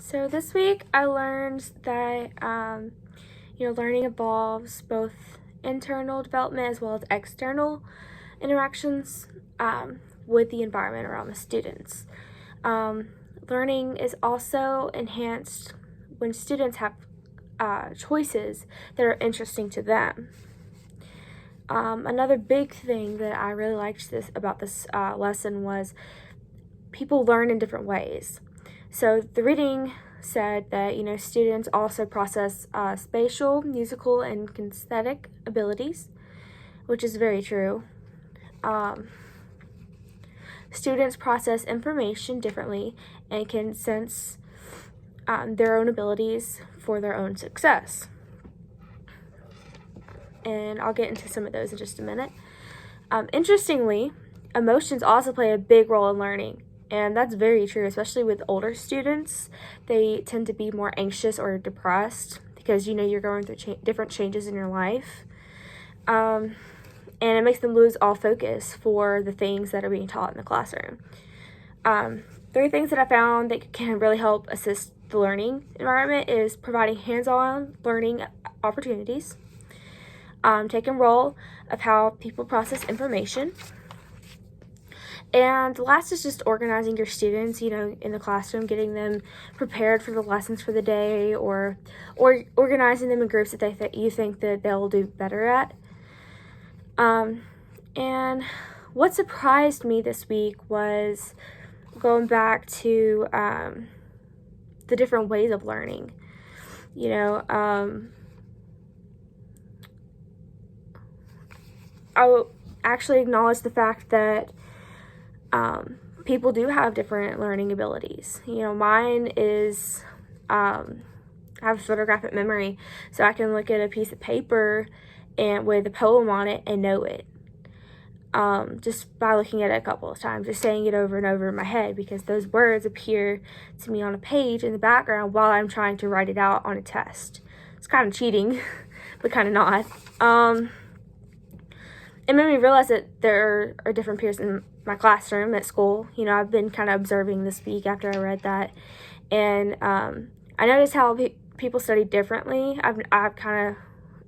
So this week I learned that learning involves both internal development as well as external interactions with the environment around the students. Learning is also enhanced when students have choices that are interesting to them. Another big thing that I really liked about this lesson was people learn in different ways. So the reading said that students also process spatial, musical, and kinesthetic abilities, which is very true. Students process information differently and can sense their own abilities for their own success. And I'll get into some of those in just a minute. Interestingly, emotions also play a big role in learning. And that's very true, especially with older students. They tend to be more anxious or depressed because, you're going through different changes in your life. And it makes them lose all focus for the things that are being taught in the classroom. 3 things that I found that can really help assist the learning environment is providing hands-on learning opportunities, taking role of how people process information. And last is just organizing your students, in the classroom, getting them prepared for the lessons for the day, or organizing them in groups that you think that they'll do better at. And what surprised me this week was going back to the different ways of learning. I will actually acknowledge the fact that people do have different learning abilities. Mine is I have photographic memory, so I can look at a piece of paper and with a poem on it and know it. Just by looking at it a couple of times, just saying it over and over in my head, because those words appear to me on a page in the background while I'm trying to write it out on a test. It's kind of cheating, but kind of not. It made me realize that there are different peers in my classroom at school. I've been kind of observing this week after I read that, and I noticed how people study differently. I've kind of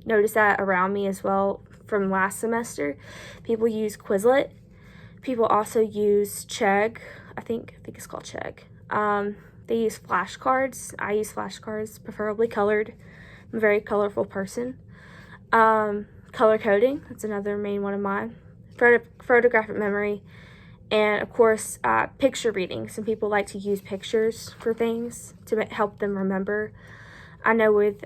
noticed that around me as well from last semester. People use Quizlet. People also use Chegg. I think it's called Chegg. They use flashcards. I use flashcards, preferably colored. I'm a very colorful person. Color coding, that's another main one of mine. Photographic memory, and of course picture reading. Some people like to use pictures for things to help them remember. I know with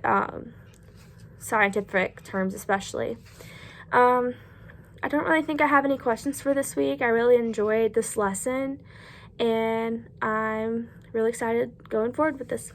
scientific terms especially. I don't really think I have any questions for this week. I really enjoyed this lesson, and I'm really excited going forward with this.